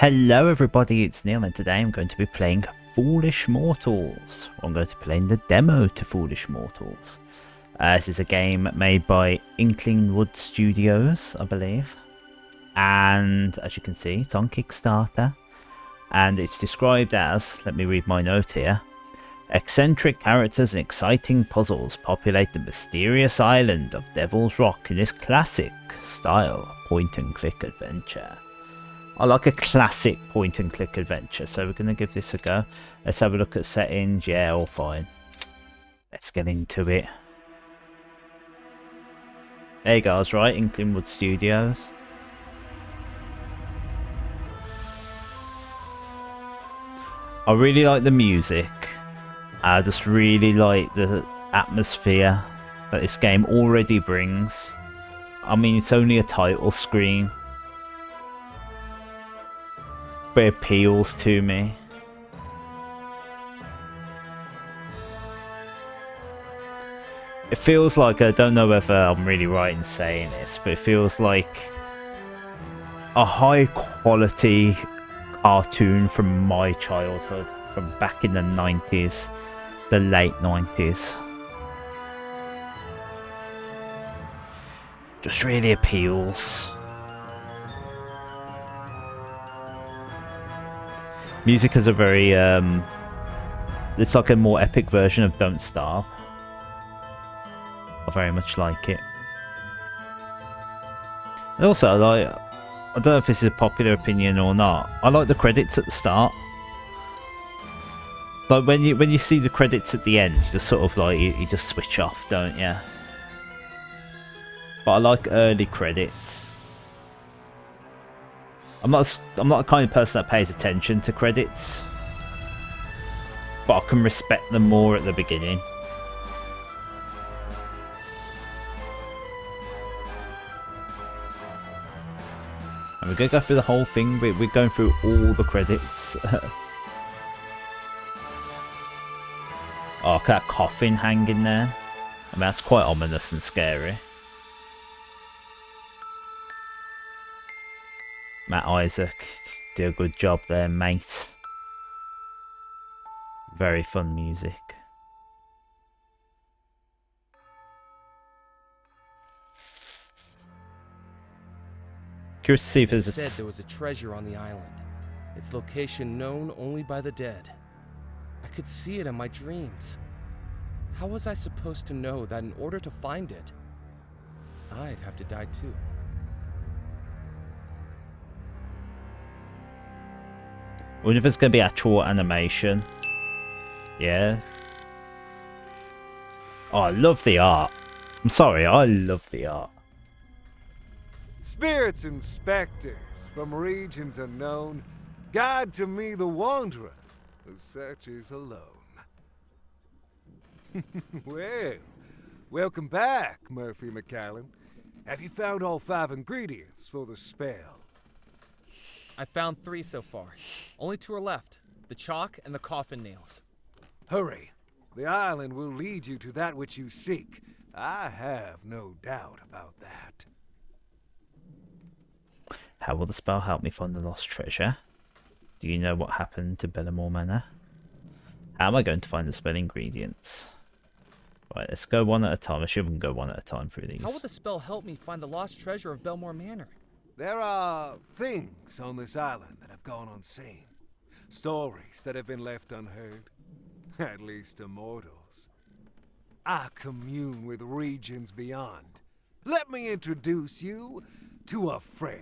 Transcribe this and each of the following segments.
Hello everybody, it's Neil and today I'm going to be playing Foolish Mortals. I'm going to be playing the demo to Foolish Mortals. This is a game made by Inklingwood Studios, I believe. And as you can see, it's on Kickstarter. And it's described as, let me read my note here, eccentric characters and exciting puzzles populate the mysterious island of Devil's Rock in this classic style point-and-click adventure. I like a classic point-and-click adventure, so we're going to give this a go. Let's have a look at settings. Yeah, all fine. Let's get into it. There you go, I was right, Inklingwood Studios. I really like the music. I just really like the atmosphere that this game already brings. I mean, it's only a title screen, but it appeals to me. It feels like, I don't know whether I'm really right in saying this, but it feels like a high quality cartoon from my childhood, from back in the 90s, the late 90s. Just really appeals. Music is a very, it's like a more epic version of Don't Starve. I very much like it. And also, I don't know if this is a popular opinion or not, I like the credits at the start. Like when you see the credits at the end, you just sort of like, you just switch off, don't you? But I like early credits. I'm not the kind of person that pays attention to credits, but I can respect them more at the beginning. And we're going to go through the whole thing, we're going through all the credits. Oh, look at that coffin hanging there. I mean, that's quite ominous and scary. Matt Isaac, did a good job there, mate. Very fun music. Curious to see if there's said there was a treasure on the island. Its location known only by the dead. I could see it in my dreams. How was I supposed to know that in order to find it, I'd have to die too? I wonder if it's going to be actual animation. Yeah. Oh, I love the art. I'm sorry, I love the art. Spirits and specters from regions unknown, guide to me the wanderer who searches alone. Well, welcome back, Murphy McCallan. Have you found all 5 ingredients for the spell? I found 3 so far. Only 2 are left. The chalk and the coffin nails. Hurry. The island will lead you to that which you seek. I have no doubt about that. How will the spell help me find the lost treasure? Do you know what happened to Bellemore Manor? How am I going to find the spell ingredients? Right, let's go one at a time. I should we can go one at a time through these. How will the spell help me find the lost treasure of Bellemore Manor? There are things on this island that have gone unseen. Stories that have been left unheard. At least to mortals. I commune with regions beyond. Let me introduce you to a friend.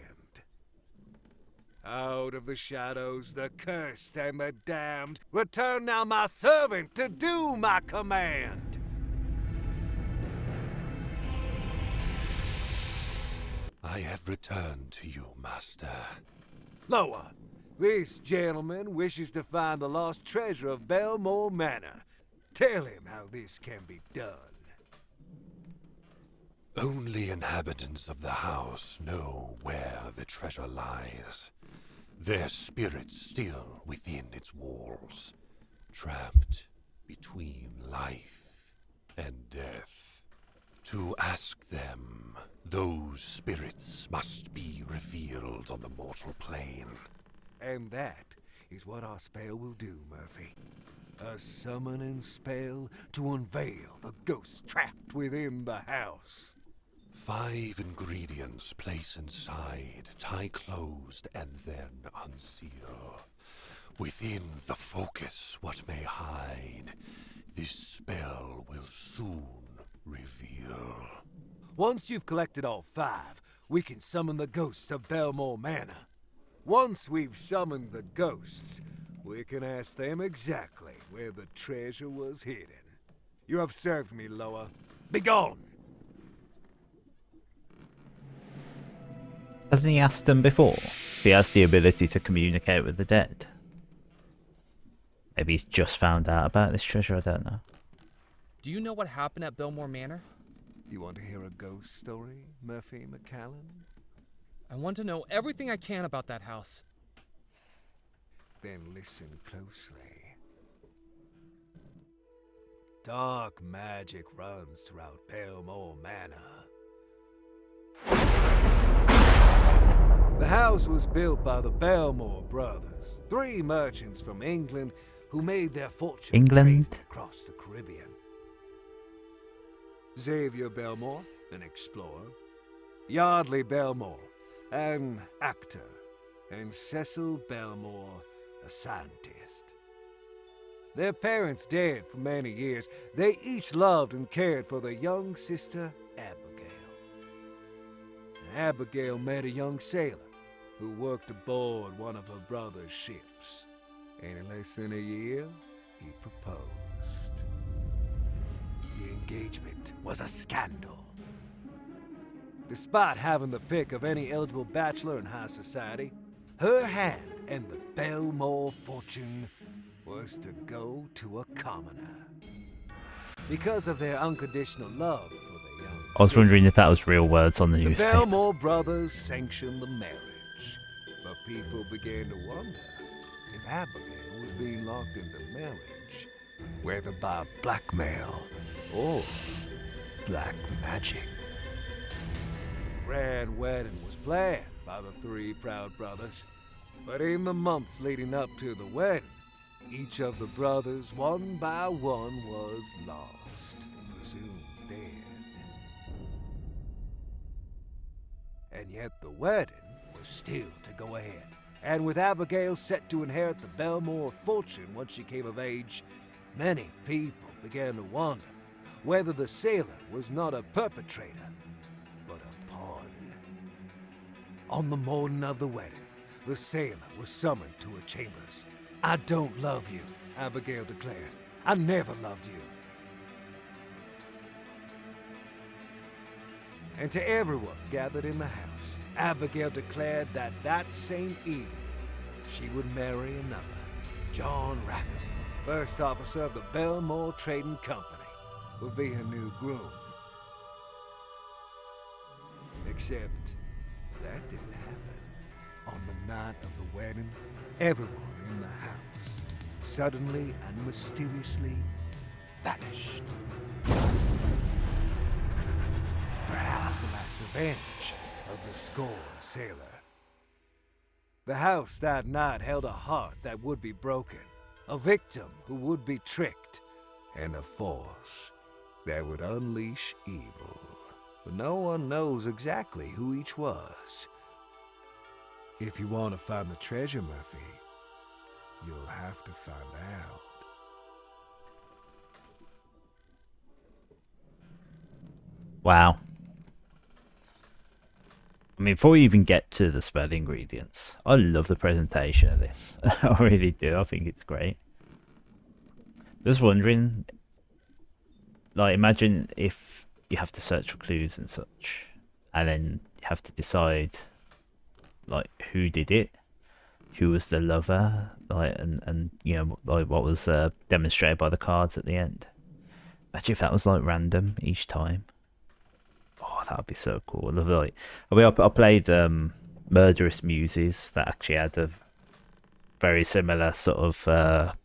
Out of the shadows, the cursed and the damned, return now my servant to do my command. I have returned to you, Master. Loa, this gentleman wishes to find the lost treasure of Bellemore Manor. Tell him how this can be done. Only inhabitants of the house know where the treasure lies. Their spirits still within its walls, trapped between life and death. To ask them, those spirits must be revealed on the mortal plane. And that is what our spell will do, Murphy. A summoning spell to unveil the ghost trapped within the house. 5 ingredients place inside, tie closed, and then unseal. Within the focus what may hide, this spell will soon reveal. Once you've collected all 5, we can summon the ghosts of Bellemore Manor. Once we've summoned the ghosts, we can ask them exactly where the treasure was hidden. You have served me, Loa. Begone! Hasn't he asked them before? He has the ability to communicate with the dead. Maybe he's just found out about this treasure, I don't know. Do you know what happened at Bellemore Manor? You want to hear a ghost story, Murphy McCallan? I want to know everything I can about that house. Then listen closely. Dark magic runs throughout Bellemore Manor. The house was built by the Bellemore brothers, 3 merchants from England who made their fortune England? trading across the Caribbean. Xavier Bellemore, an explorer, Yardley Bellemore, an actor, and Cecil Bellemore, a scientist. Their parents dead for many years. They each loved and cared for their young sister, Abigail. Abigail met a young sailor who worked aboard one of her brother's ships. And in less than a year, he proposed. The engagement was a scandal. Despite having the pick of any eligible bachelor in high society, her hand and the Bellemore fortune was to go to a commoner. Because of their unconditional love for the young I was wondering if that was real words on the the newspaper. Bellemore brothers sanctioned the marriage. But people began to wonder if Abigail was being locked into marriage, whether by blackmail or black magic. Grand wedding was planned by the 3 proud brothers, but in the months leading up to the wedding, each of the brothers, one by one, was lost, presumed dead. And yet the wedding was still to go ahead, and with Abigail set to inherit the Bellemore fortune once she came of age, many people began to wonder whether the sailor was not a perpetrator, but a pawn. On the morning of the wedding, the sailor was summoned to her chambers. "I don't love you," Abigail declared. "I never loved you." And to everyone gathered in the house, Abigail declared that that same evening, she would marry another, John Rackham, first officer of the Bellemore Trading Company, would be her new groom. Except that didn't happen. On the night of the wedding, everyone in the house suddenly and mysteriously vanished. Perhaps the last revenge of the scorned sailor. The house that night held a heart that would be broken, a victim who would be tricked, and a force that would unleash evil. But no one knows exactly who each was. If you want to find the treasure, Murphy, you'll have to find out. Wow. I mean, before we even get to the spell ingredients, I love the presentation of this. I really do. I think it's great. Just wondering, like, imagine if you have to search for clues and such, and then you have to decide, like, who did it, who was the lover, like, and you know, like what was demonstrated by the cards at the end. Imagine if that was like random each time. Oh, that would be so cool. I love it. Like, I played Murderous Muses that actually had a very similar sort of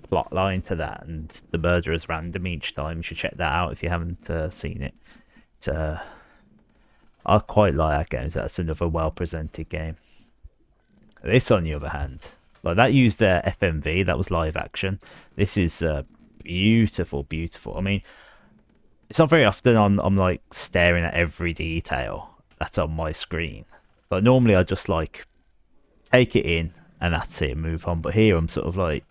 plot line to that, and the murder is random each time. You should check that out if you haven't seen it. It's, I quite like that game. That's another well presented game. This, on the other hand, like that used FMV, that was live action. This is beautiful, beautiful. I mean, it's not very often I'm like staring at every detail that's on my screen. But normally I just like take it in and that's it, move on. But here I'm sort of like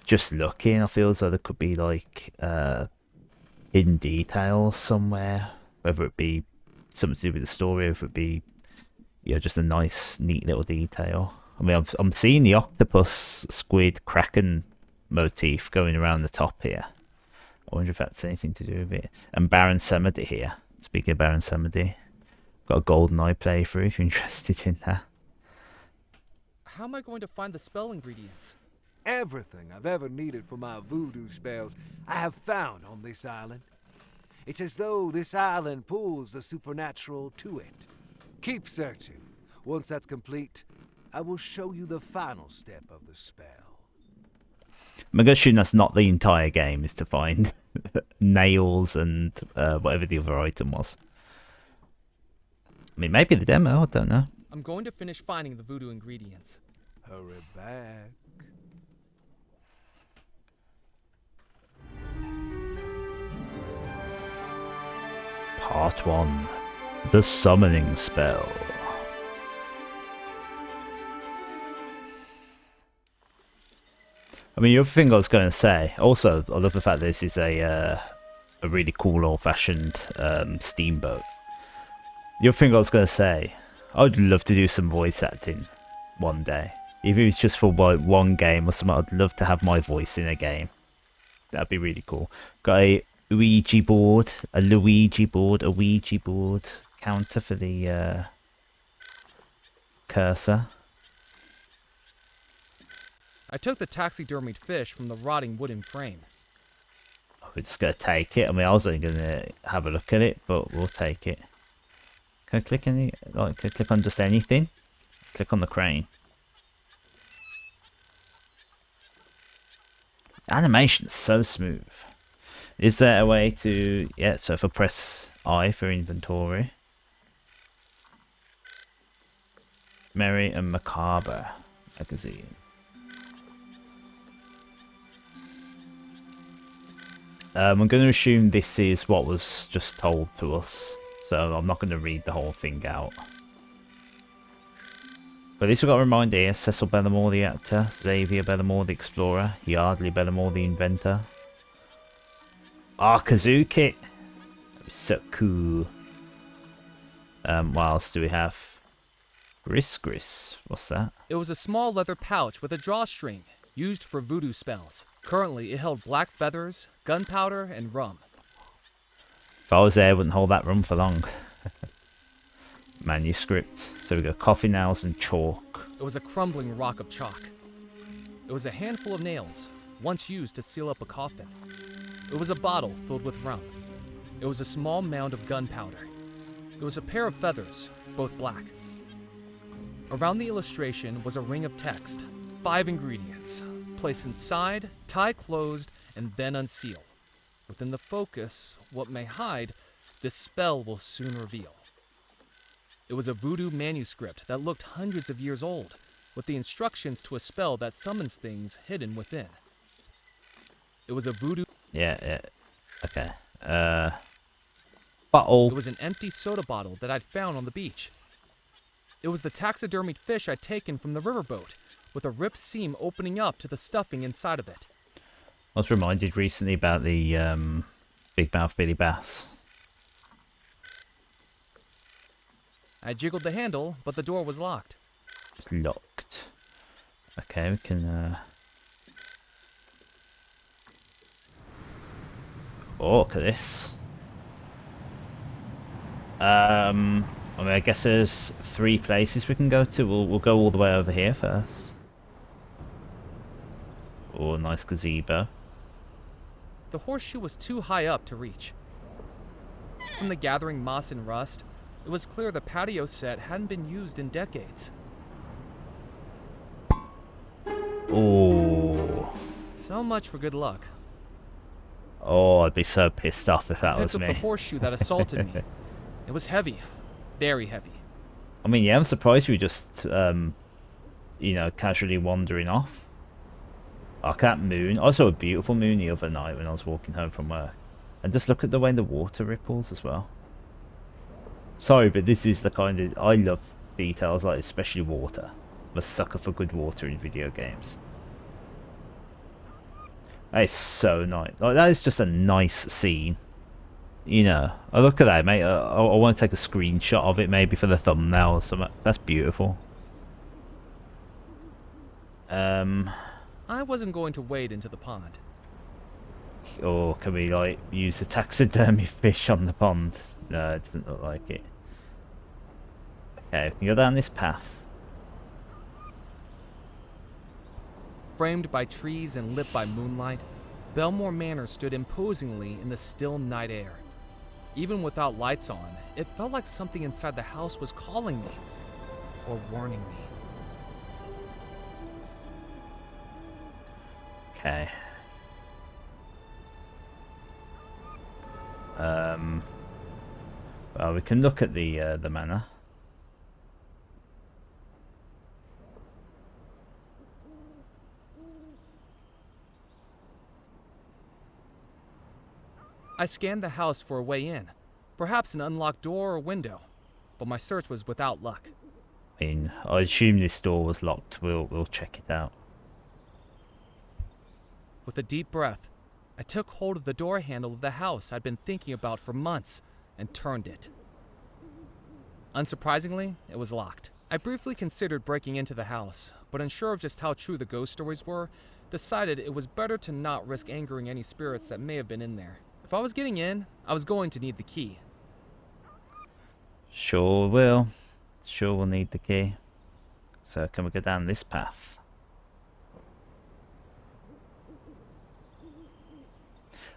just looking. I feel as though there could be like hidden details somewhere, whether it be something to do with the story, or if it be, you know, just a nice, neat little detail. I mean, I'm seeing the octopus, squid, kraken motif going around the top here. I wonder if that's anything to do with it. And Baron Samedi here. Speaking of Baron Samedi, got a golden eye playthrough if you're interested in that. How am I going to find the spell ingredients? Everything I've ever needed for my voodoo spells, I have found on this island. It's as though this island pulls the supernatural to it. Keep searching. Once that's complete, I will show you the final step of the spell. I'm guessing that's not the entire game, is to find nails and whatever the other item was. I mean, maybe the demo, I don't know. I'm going to finish finding the voodoo ingredients. Hurry back. Part 1. The Summoning Spell. I mean, the other thing I was going to say, also, I love the fact that this is a really cool old-fashioned steamboat. The other thing I was going to say, I'd love to do some voice acting one day. If it was just for one game or something, I'd love to have my voice in a game. That'd be really cool. Got a Ouija board, a Luigi board, a Ouija board counter for the cursor. I took the taxidermied fish from the rotting wooden frame. We're just going to take it. I mean, I was only going to have a look at it, but we'll take it. Can I click any? Like, can I click on just anything? Click on the crane. Animation's so smooth. Is there a way to... Yeah, so if I press I for inventory. Merry and Macabre magazine. I'm going to assume this is what was just told to us, so I'm not going to read the whole thing out. But at least we've got a reminder here: Cecil Bellemore the actor, Xavier Bellemore the explorer, Yardley Bellemore the inventor. Kazoo kit! That was so cool. What else do we have? Gris. What's that? It was a small leather pouch with a drawstring, used for voodoo spells. Currently, it held black feathers, gunpowder, and rum. If I was there, I wouldn't hold that rum for long. Manuscript. So we got coffee nails and chalk. It was a crumbling rock of chalk. It was a handful of nails, once used to seal up a coffin. It was a bottle filled with rum. It was a small mound of gunpowder. It was a pair of feathers, both black. Around the illustration was a ring of text. 5 ingredients. Place inside, tie closed, and then unseal. Within the focus, what may hide, this spell will soon reveal. It was a voodoo manuscript that looked hundreds of years old, with the instructions to a spell that summons things hidden within. It was a voodoo... Yeah. Okay. Bottle. It was an empty soda bottle that I'd found on the beach. It was the taxidermied fish I'd taken from the riverboat, with a ripped seam opening up to the stuffing inside of it. I was reminded recently about the Big Mouth Billy Bass. I jiggled the handle, but the door was locked. It's locked. Okay, we can... Oh, look at this. I mean, I guess there's 3 places we can go to. We'll go all the way over here first. Oh, nice gazebo. The horseshoe was too high up to reach. From the gathering moss and rust, it was clear the patio set hadn't been used in decades. Oh. So much for good luck. Oh, I'd be so pissed off if that I was picked up me. the horseshoe that assaulted me. It was heavy. Very heavy. I mean, yeah, I'm surprised you just you know, casually wandering off. Like that moon. I saw a beautiful moon the other night when I was walking home from work. And just look at the way the water ripples as well. Sorry, but this is the kind of... I love details like this, especially water. I'm a sucker for good water in video games. That is so nice. Like, that is just a nice scene. You know, oh, look at that, mate. I want to take a screenshot of it, maybe for the thumbnail or something. That's beautiful. I wasn't going to wade into the pond. Or can we, like, use the taxidermy fish on the pond? No, it doesn't look like it. Okay, we can go down this path. Framed by trees and lit by moonlight, Bellemore Manor stood imposingly in the still night air. Even without lights on, it felt like something inside the house was calling me, or warning me. Okay. Well, we can look at the manor. I scanned the house for a way in, perhaps an unlocked door or window, but my search was without luck. I mean, I assume this door was locked. We'll check it out. With a deep breath, I took hold of the door handle of the house I'd been thinking about for months and turned it. Unsurprisingly, it was locked. I briefly considered breaking into the house, but unsure of just how true the ghost stories were, decided it was better to not risk angering any spirits that may have been in there. If I was getting in, I was going to need the key. Sure will. Sure we'll need the key. So can we go down this path?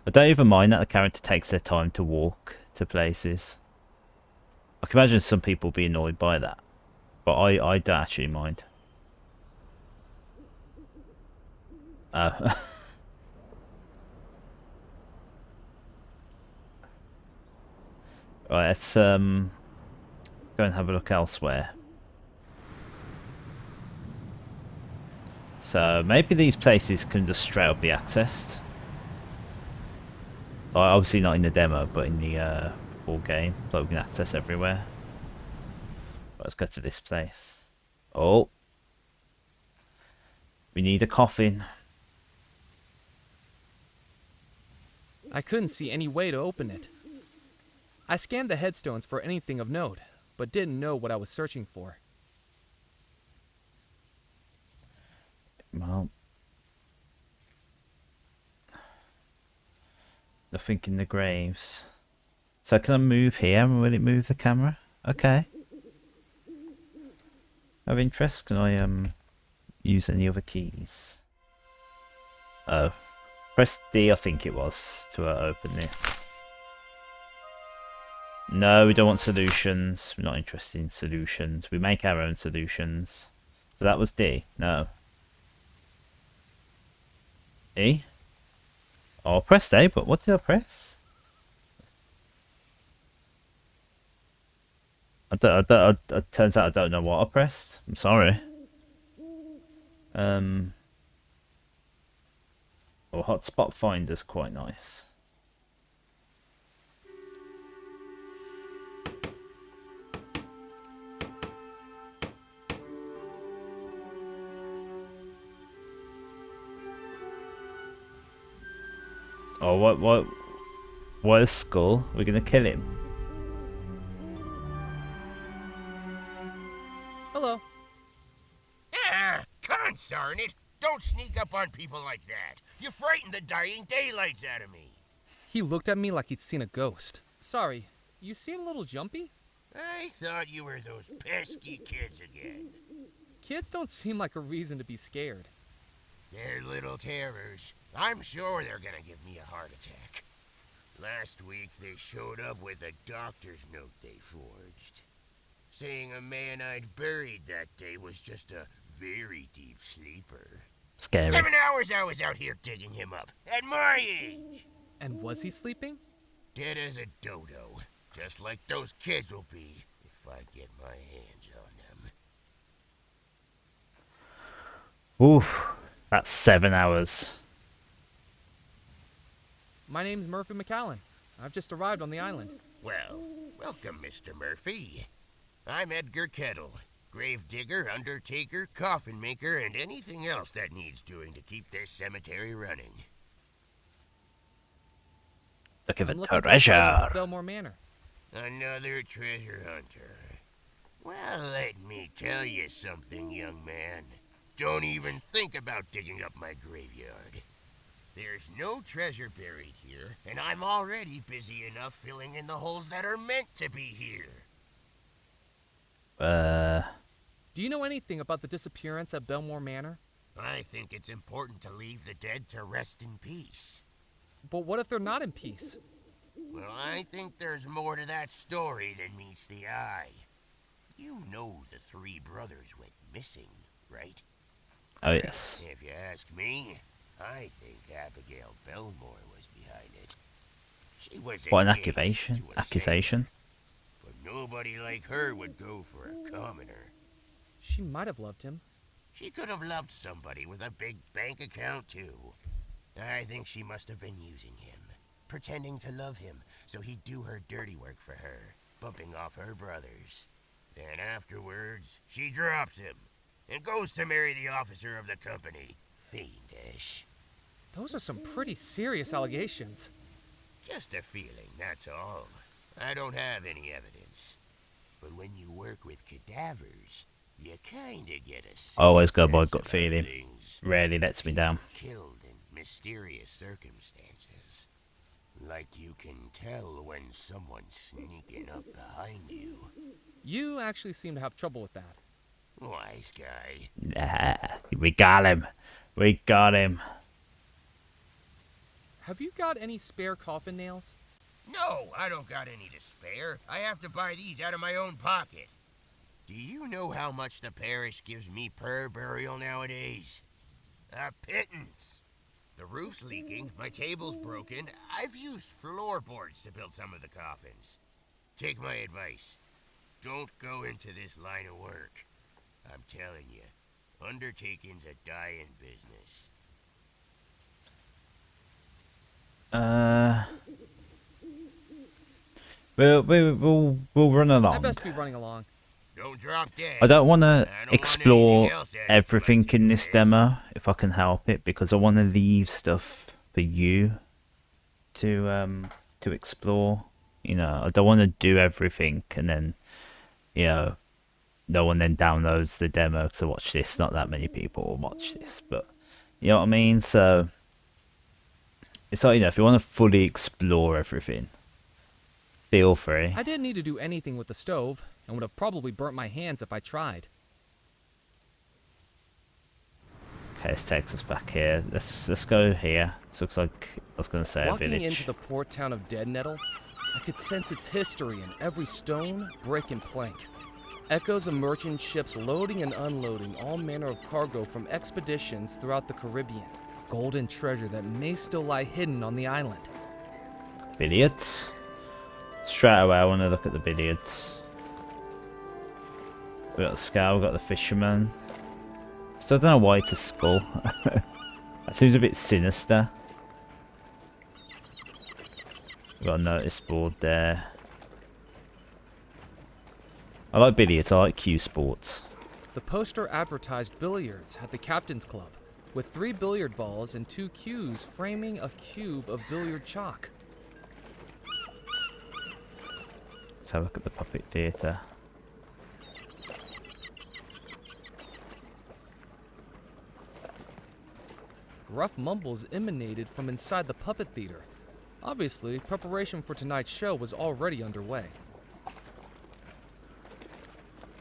I don't even mind that the character takes their time to walk to places. I can imagine some people be annoyed by that, but I don't actually mind. Right, let's go and have a look elsewhere. So maybe these places can just straight up be accessed. Like, obviously not in the demo, but in the full game, so we can access everywhere. Right, let's go to this place. Oh, we need a coffin. I couldn't see any way to open it. I scanned the headstones for anything of note, but didn't know what I was searching for. Well, nothing in the graves. So can I move here and will it move the camera? Okay. Of interest, can I use any other keys? Oh. Press D, I think it was, to open this. No, we don't want solutions. We're not interested in solutions. We make our own solutions. So that was D. No. E? Oh, I pressed A, but what did I press? It turns out I don't know what I pressed. I'm sorry. Oh, hotspot finder's quite nice. Oh, what a skull. We're gonna kill him. Hello. Ah, consarn it! Don't sneak up on people like that. You frighten the dying daylights out of me. He looked at me like he'd seen a ghost. Sorry, you seem a little jumpy? I thought you were those pesky kids again. Kids don't seem like a reason to be scared. They're little terrors. I'm sure they're gonna give me a heart attack. Last week they showed up with a doctor's note they forged, saying a man I'd buried that day was just a very deep sleeper. Scary. 7 hours I was out here digging him up, at my age. And was he sleeping? Dead as a dodo, just like those kids will be if I get my hands on them. Oof, that's 7 hours. My name's Murphy McAllen. I've just arrived on the island. Well, welcome, Mr. Murphy. I'm Edgar Kettle, gravedigger, undertaker, coffin maker, and anything else that needs doing to keep this cemetery running. Look at I'm the looking for treasure. at Bellemore Manor. Another treasure hunter. Well, let me tell you something, young man. Don't even think about digging up my graveyard. There's no treasure buried here, and I'm already busy enough filling in the holes that are meant to be here. Do you know anything about the disappearance at Bellemore Manor? I think it's important to leave the dead to rest in peace. But what if they're not in peace? Well, I think there's more to that story than meets the eye. You know the 3 brothers went missing, right? Oh yes. If you ask me, I think Abigail Bellemore was behind it. She was What an engaged accusation! to a Accusation. sailor, but nobody like her would go for a commoner. She might have loved him. She could have loved somebody with a big bank account, too. I think she must have been using him, pretending to love him so he'd do her dirty work for her, bumping off her brothers. Then afterwards, she drops him and goes to marry the officer of the company. Fiendish. Those are some pretty serious allegations. Just a feeling, that's all. I don't have any evidence. But when you work with cadavers, you kinda get a Always go by sense gut about feeling. things. Rarely lets me down. Killed in mysterious circumstances. Like you can tell when someone's sneaking up behind you. You actually seem to have trouble with that. Wise guy. Nah, we got him. We got him. Have you got any spare coffin nails? No, I don't got any to spare. I have to buy these out of my own pocket. Do you know how much the parish gives me per burial nowadays? A pittance. The roof's leaking, my table's broken. I've used floorboards to build some of the coffins. Take my advice. Don't go into this line of work. I'm telling you, undertaking's a dying business. We'll run I along. best be running along. Don't drop dead. I don't want to I don't want explore anything else added to everything my in this to-do list. demo if I can help it, because I want to leave stuff for you to explore. You know, I don't want to do everything and then, you know, no one then downloads the demo to watch this. Not that many people will watch this, but you know what I mean. So it's like, you know, if you want to fully explore everything, feel free. I didn't need to do anything with the stove, and would have probably burnt my hands if I tried. Okay, this takes us back here. Let's go here. This looks like, I was going to say, a Walking village. into the port town of Dead Nettle, I could sense its history in every stone, brick, and plank. Echoes of merchant ships loading and unloading all manner of cargo from expeditions throughout the Caribbean. Gold and treasure that may still lie hidden on the island. Billiards. Straight away, I want to look at the billiards. We got the scout, we got the fisherman. Still don't know why it's a skull. That seems a bit sinister. We got a notice board there. I like billiards, I like cue sports. The poster advertised billiards at the Captain's Club, with 3 billiard balls and 2 cues framing a cube of billiard chalk. Let's have a look at the puppet theatre. Gruff mumbles emanated from inside the puppet theater. Obviously, preparation for tonight's show was already underway.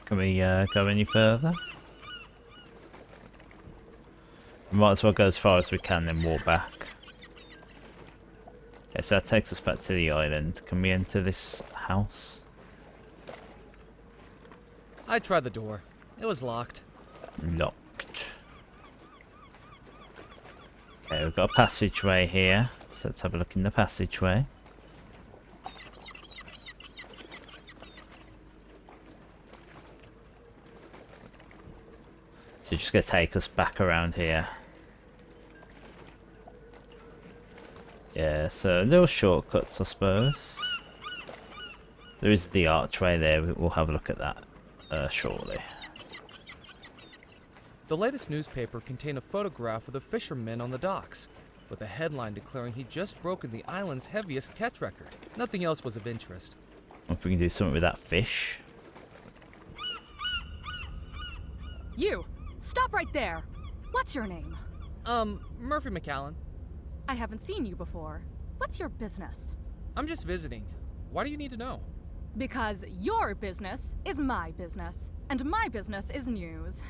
Can we go any further? We might as well go as far as we can, then walk back. Okay, so that takes us back to the island. Can we enter this house? I tried the door. It was locked. Locked. Okay, we've got a passageway here. So let's have a look in the passageway. So just gonna take us back around here. Yeah, so little shortcuts, I suppose. There is the archway there. We'll have a look at that shortly. The latest newspaper contained a photograph of the fisherman on the docks, with a headline declaring he'd just broken the island's heaviest catch record. Nothing else was of interest. If we can do something with that fish. You! Stop right there! What's your name? Murphy McAllen. I haven't seen you before. What's your business? I'm just visiting. Why do you need to know? Because your business is my business, and my business is news.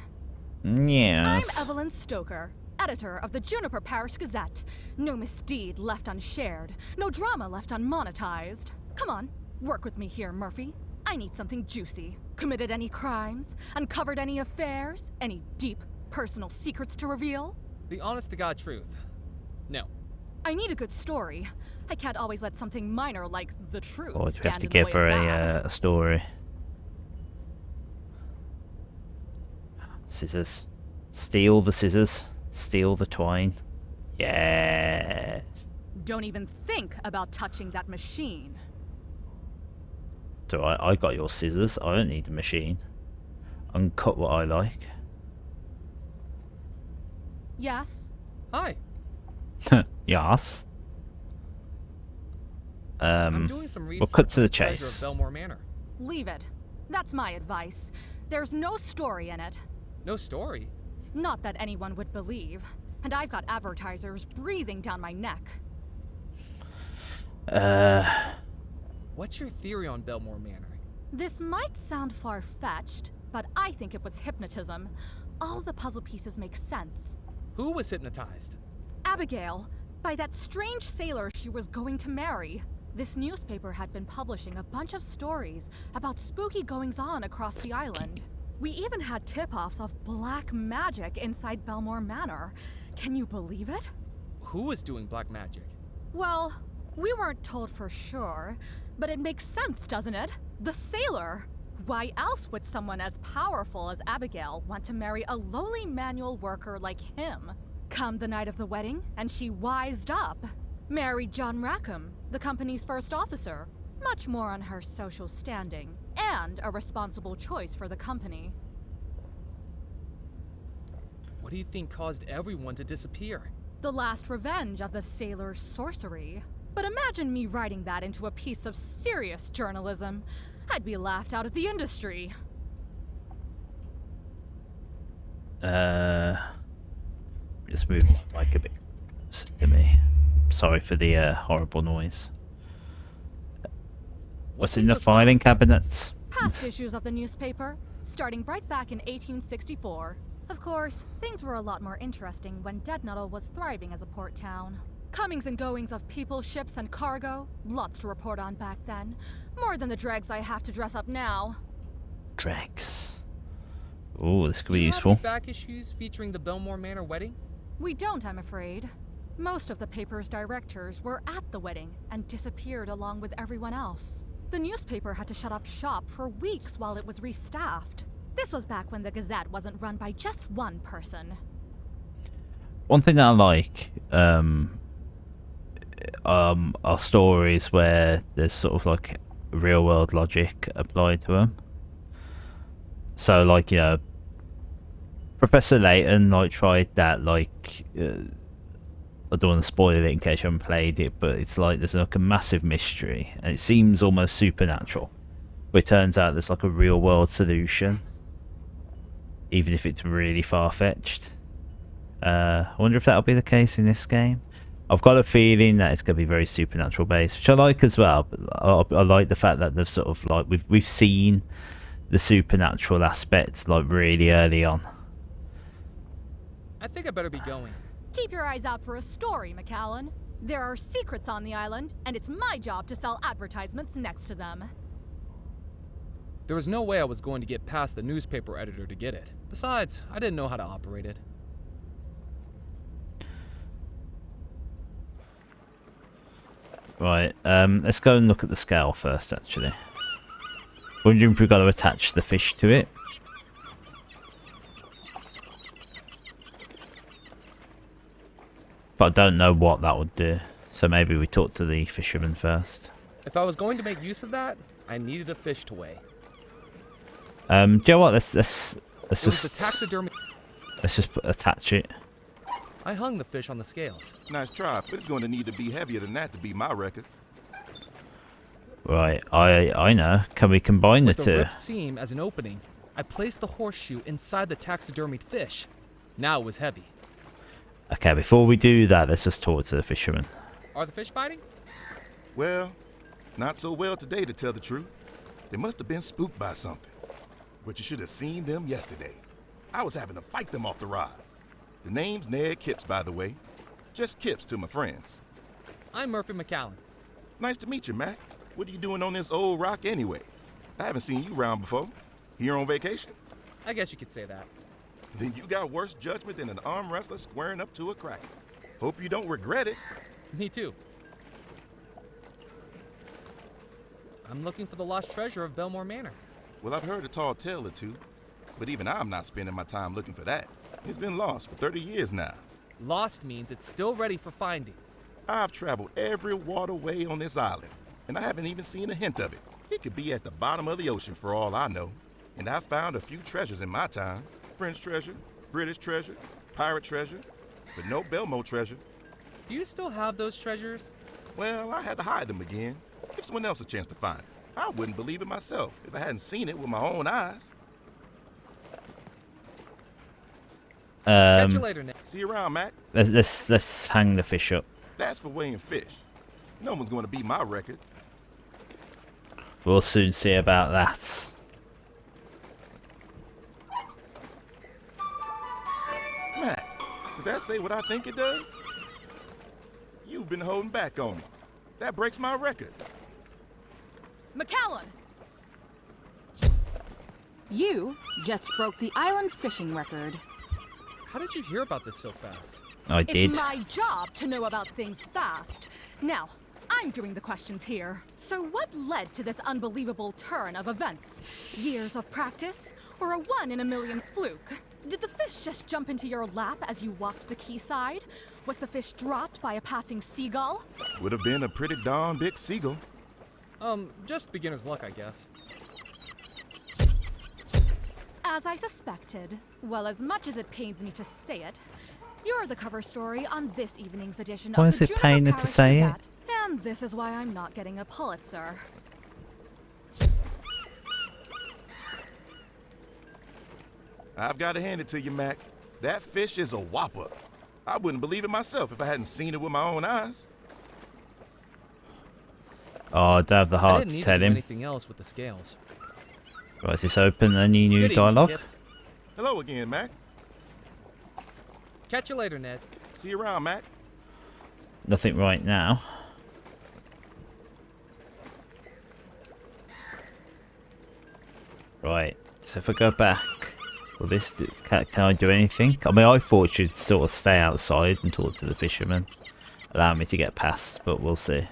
Yes. I'm Evelyn Stoker, editor of the Juniper Parish Gazette. No misdeed left unshared, no drama left unmonetized. Come on, work with me here, Murphy. I need something juicy. Committed any crimes? Uncovered any affairs? Any deep, personal secrets to reveal? The honest-to-God truth. No. I need a good story. I can't always let something minor like the truth Or do we stand have to in the give way her of that. a story? Scissors. Steal the scissors. Steal the twine. Yes. Don't even think about touching that machine. So I got your scissors. I don't need a machine. I can cut what I like. Yes? Hi. Yes. I'm doing some research we'll cut to on the treasure chase. of Bellemore Manor. Leave it. That's my advice. There's no story in it. No story. Not that anyone would believe. And I've got advertisers breathing down my neck. What's your theory on Bellemore Manor? This might sound far-fetched, but I think it was hypnotism. All the puzzle pieces make sense. Who was hypnotized? Abigail, by that strange sailor she was going to marry. This newspaper had been publishing a bunch of stories about spooky goings-on across the island. We even had tip-offs of black magic inside Bellemore Manor. Can you believe it? Who was doing black magic? Well, we weren't told for sure, but it makes sense, doesn't it? The sailor! Why else would someone as powerful as Abigail want to marry a lowly manual worker like him? Come the night of the wedding, and she wised up. Married John Rackham, the company's first officer. Much more on her social standing, and a responsible choice for the company. What do you think caused everyone to disappear? The last revenge of the sailor's sorcery. But imagine me writing that into a piece of serious journalism. I'd be laughed out of the industry. Just move my mic a bit to me. Sorry for the horrible noise. What's in the filing cabinets? Past issues of the newspaper, starting right back in 1864. Of course, things were a lot more interesting when Dead Nuddle was thriving as a port town. Comings and goings of people, ships, and cargo. Lots to report on back then. More than the dregs I have to dress up now. Dregs. Ooh, this could Do be you useful. have any back issues featuring the Bellemore Manor wedding? We don't, I'm afraid. Most of the paper's directors were at the wedding and disappeared along with everyone else. The newspaper had to shut up shop for weeks while it was restaffed. This was back when the Gazette wasn't run by just one person. One thing that I like are stories where there's sort of like real world logic applied to them. So like, you know, Professor Layton like tried that, like I don't want to spoil it in case you haven't played it, but it's like there's like a massive mystery and it seems almost supernatural, but it turns out there's like a real world solution, even if it's really far-fetched. I wonder if that'll be the case in this game. I've got a feeling that it's going to be very supernatural based, which I like as well. But I like the fact that they've sort of like we've seen the supernatural aspects like really early on. I think I better be going. Keep your eyes out for a story, McAllen. There are secrets on the island, and it's my job to sell advertisements next to them. There was no way I was going to get past the newspaper editor to get it. Besides, I didn't know how to operate it. Right, let's go and look at the scale first, actually. Wondering if we've got to attach the fish to it. But I don't know what that would do. So maybe we talk to the fisherman first. If I was going to make use of that, I needed a fish to weigh. Do you know what? Let's It was the just taxidermy. attach it. I hung the fish on the scales. Nice try, but it's going to need to be heavier than that to beat my record. Right, I know. Can we combine With the the two? ripped seam as an opening, I placed the horseshoe inside the taxidermied fish. Now it was heavy. Okay, before we do that, let's just talk to the fisherman. Are the fish biting? Well, not so well today to tell the truth. They must have been spooked by something. But you should have seen them yesterday. I was having to fight them off the rod. The name's Ned Kipps, by the way. Just Kipps to my friends. I'm Murphy McCallan. Nice to meet you, Mac. What are you doing on this old rock anyway? I haven't seen you around before. Here on vacation? I guess you could say that. Then you got worse judgment than an arm wrestler squaring up to a cracker. Hope you don't regret it. Me too. I'm looking for the lost treasure of Bellemore Manor. Well, I've heard a tall tale or two, but even I'm not spending my time looking for that. It's been lost for 30 years now. Lost means it's still ready for finding. I've traveled every waterway on this island, and I haven't even seen a hint of it. It could be at the bottom of the ocean for all I know. And I've found a few treasures in my time. French treasure, British treasure, pirate treasure, but no Belmo treasure. Do you still have those treasures? Well, I had to hide them again. Give someone else a chance to find it. I wouldn't believe it myself if I hadn't seen it with my own eyes. Catch you later, Nick. See you around, Mac. Let's hang the fish up. That's for weighing fish. No one's going to beat my record. We'll soon see about that. Mac, does that say what I think it does? You've been holding back on me. That breaks my record. McCallan! You just broke the island fishing record. How did you hear about this so fast? I did. It's my job to know about things fast. Now, I'm doing the questions here. So what led to this unbelievable turn of events? Years of practice? Or a one-in-a-million fluke? Did the fish just jump into your lap as you walked the quayside? Was the fish dropped by a passing seagull? Would have been a pretty darn big seagull. Just beginner's luck, I guess. As I suspected, well, as much as it pains me to say it, you're the cover story on this evening's edition Why of does the it Juniper pain her to Parish say it? Gazette. And this is why I'm not getting a Pulitzer. I've got to hand it to you, Mac. That fish is a whopper. I wouldn't believe it myself if I hadn't seen it with my own eyes. Oh, I don't have the I heart didn't to need tell to do him. anything else with the scales. Right, is this open? Any new Good evening, dialogue? Kipps. Hello again, Mac. Catch you later, Ned. See you around, Mac. Nothing right now. Right, so if I go back, will this can I do anything? I mean, I thought she'd sort of stay outside and talk to the fisherman, allow me to get past, but we'll see.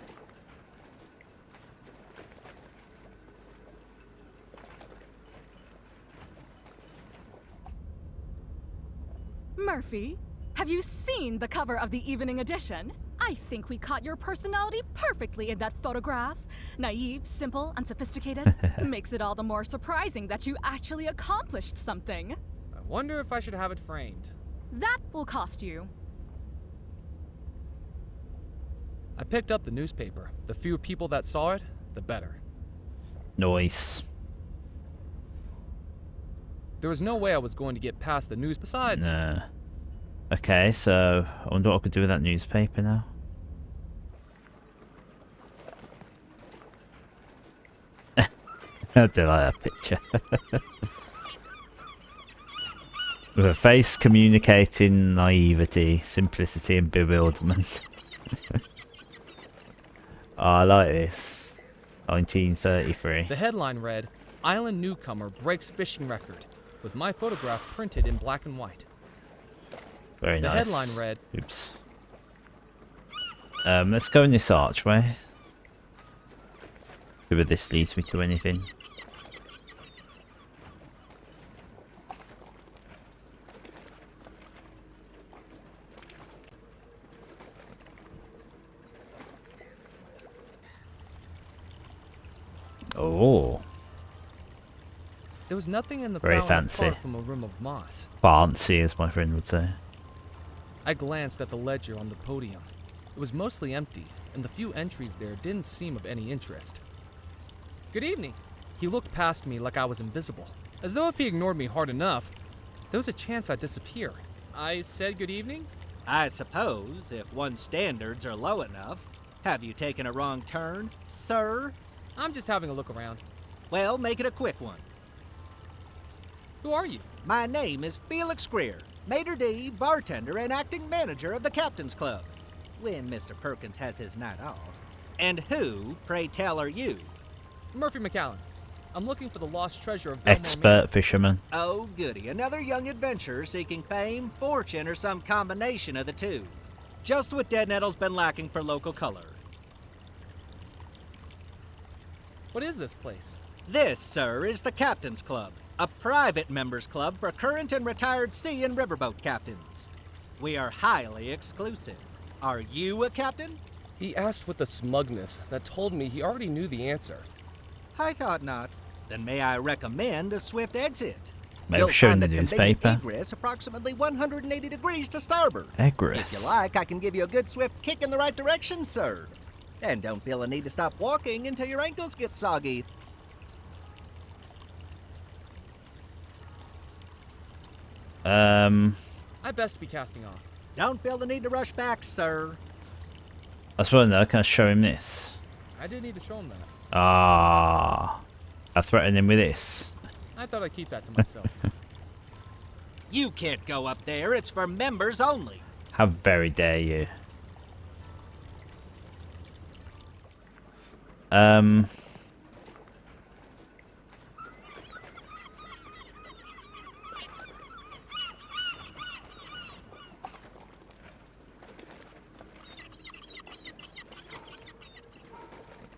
Murphy, have you seen the cover of the evening edition? I think we caught your personality perfectly in that photograph. Naive, simple, unsophisticated. Makes it all the more surprising that you actually accomplished something. I wonder if I should have it framed. That will cost you. I picked up the newspaper. The fewer people that saw it, the better. Noise. There was no way I was going to get past the news. Besides, No. Okay, so I wonder what I could do with that newspaper now. I do like that picture. With a face communicating naivety, simplicity and bewilderment. Oh, I like this. 1933. the headline read, "Island Newcomer Breaks Fishing Record," with my photograph printed in black and white. Very The nice. headline read, Oops. Let's go in this archway. See whether this leads me to anything. Oh, There was nothing in the Very fountain fancy. apart from a rim of moss. fancy, as my friend would say. I glanced at the ledger on the podium. It was mostly empty, and the few entries there didn't seem of any interest. Good evening. He looked past me like I was invisible, as though if he ignored me hard enough, there was a chance I'd disappear. I said good evening? I suppose, if one's standards are low enough. Have you taken a wrong turn, sir? I'm just having a look around. Well, make it a quick one. Who are you? My name is Felix Greer, maitre d', bartender, and acting manager of the Captain's Club, when Mr. Perkins has his night off. And who, pray tell, are you? Murphy McAllen. I'm looking for the lost treasure of Bellemore Manor. Expert fisherman. Oh, goody, another young adventurer seeking fame, fortune, or some combination of the two. Just what Dead Nettle's been lacking for local color. What is this place? This, sir, is the Captain's Club, a private members club for current and retired sea and riverboat captains. We are highly exclusive. Are you a captain? He asked with a smugness that told me he already knew the answer. I thought not. Then may I recommend a swift exit? Maybe You'll show find the the convenient newspaper. egress approximately 180 degrees to starboard. Egress. If you like, I can give you a good swift kick in the right direction, sir. And don't feel a need to stop walking until your ankles get soggy. I best be casting off. Don't feel the need to rush back, sir. I suppose no, can I show him this? I did need to show him that. Ah, I threatened him with this. I thought I'd keep that to myself. You can't go up there. It's for members only. How very dare you?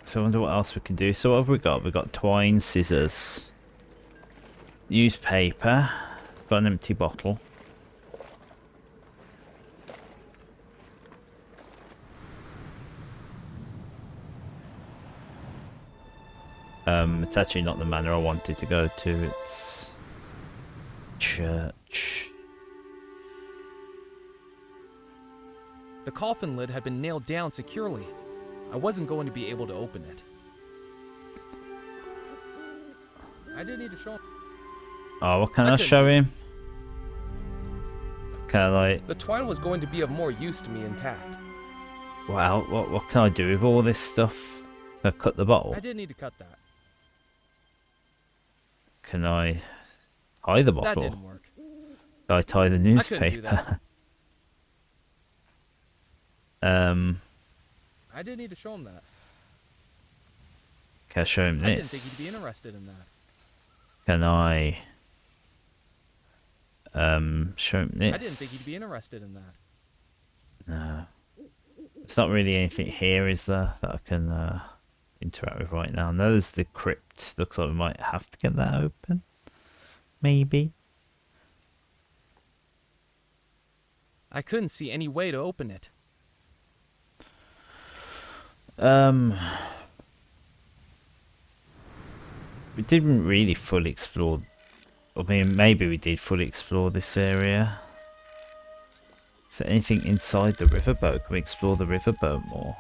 So I wonder what else we can do. So what have we got? We've got twine, scissors, newspaper, got an empty bottle. It's actually not the manor I wanted to go to, it's church. The coffin lid had been nailed down securely. I wasn't going to be able to open it. I did need to show him. Oh, what can I I couldn't show do it. him? Can I like, The twine was going to be of more use to me intact. well, what can I do with all this stuff? Can I cut the bottle? I did need to cut that. Can I tie the That bottle? didn't work. Can I tie the I couldn't do newspaper? that. I did need to show him that. Can I show him I didn't think this? he'd be interested in that. Can I show him this? I didn't think he'd be interested in that. No. It's not really anything here, is there, that I can interact with right now? No, there's the crypt. Looks like we might have to get that open. Maybe. I couldn't see any way to open it. We didn't really fully explore. I mean, maybe we did fully explore this area. Is there anything inside the riverboat? Can we explore the riverboat more?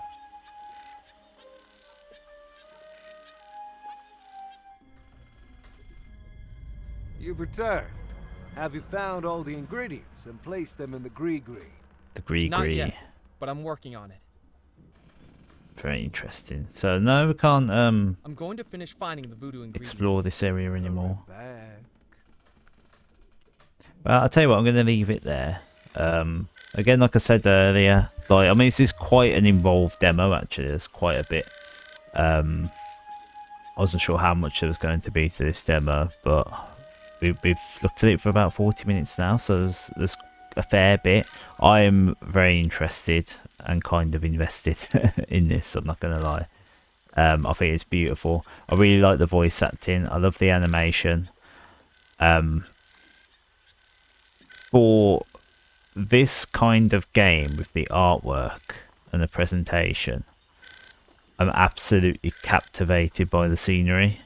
You've returned. Have you found all the ingredients and placed them in the gree-gree? The gree Not gree. yet, but I'm working on it. Very interesting. So no, we can't I'm going to finish finding the voodoo ingredients. explore this area anymore. Back. Well, I'll tell you what, I'm going to leave it there. Again, like I said earlier, like, I mean, this is quite an involved demo, actually. There's quite a bit. I wasn't sure how much there was going to be to this demo, but we've looked at it for about 40 minutes now, so there's a fair bit. I am very interested and kind of invested in this, I'm not going to lie. I think it's beautiful. I really like the voice acting. I love the animation. For this kind of game with the artwork and the presentation, I'm absolutely captivated by the scenery.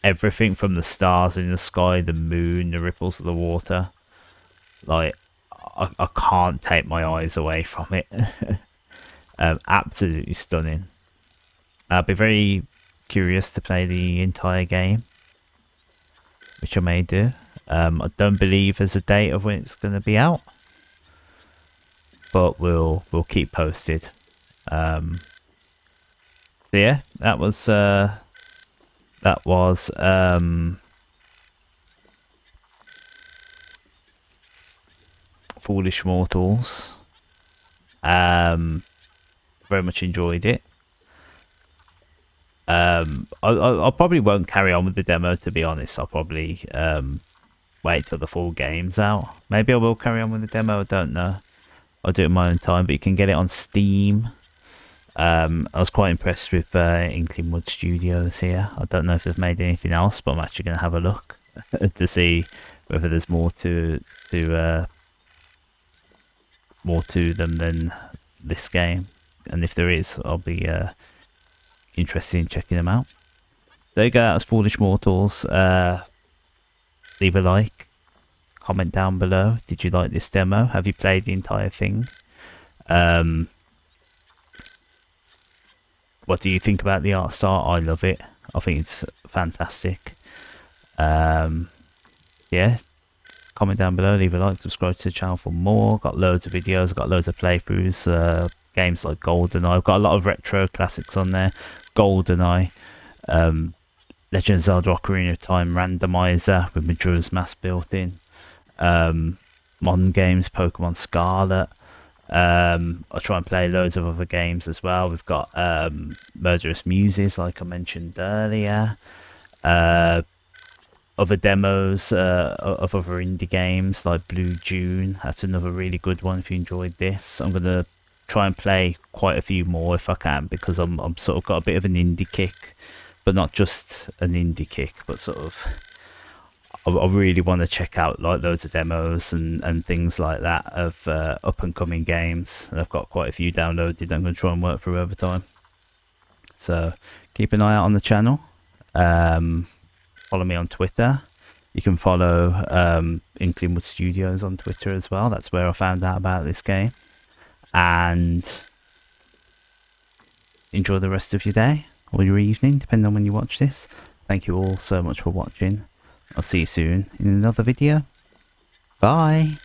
everything from the stars in the sky, the moon, the ripples of the water. Like, I can't take my eyes away from it. Absolutely stunning. I'll be very curious to play the entire game, which I may do. I don't believe there's a date of when it's going to be out, but we'll keep posted. So yeah, that was Foolish Mortals. Very much enjoyed it. I probably won't carry on with the demo, to be honest. I'll probably wait till the full game's out. Maybe I will carry on with the demo, I don't know. I'll do it in my own time, but you can get it on Steam. I was quite impressed with Inklingwood Studios here. I don't know if they've made anything else, but I'm actually going to have a look to see whether there's more to them than this game. And if there is, I'll be interested in checking them out. There you go, that's Foolish Mortals. Leave a like, comment down below. Did you like this demo? Have you played the entire thing? What do you think about the art style? I love it. I think it's fantastic. Yeah, comment down below, leave a like, subscribe to the channel for more. Got loads of videos, got loads of playthroughs, games like GoldenEye. I've got a lot of retro classics on there. GoldenEye, Legend of Zelda Ocarina of Time randomizer with Majora's Mask built in. Modern games, Pokemon Scarlet. I'll try and play loads of other games as well. We've got Murderous Muses, like I mentioned earlier. Other demos of other indie games like Blue June. That's another really good one if you enjoyed this. I'm going to try and play quite a few more if I can, because I'm sort of got a bit of an indie kick, but not just an indie kick, but sort of I really want to check out like loads of demos and things like that of up and coming games, and I've got quite a few downloaded. I'm going to try and work through over time, so keep an eye out on the channel. Follow me on Twitter. You can follow Inklingwood Studios on Twitter as well. That's where I found out about this game. And enjoy the rest of your day or your evening, depending on when you watch this. Thank you all so much for watching. I'll see you soon in another video. Bye.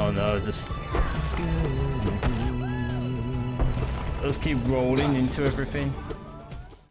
Oh no, just keep rolling into everything.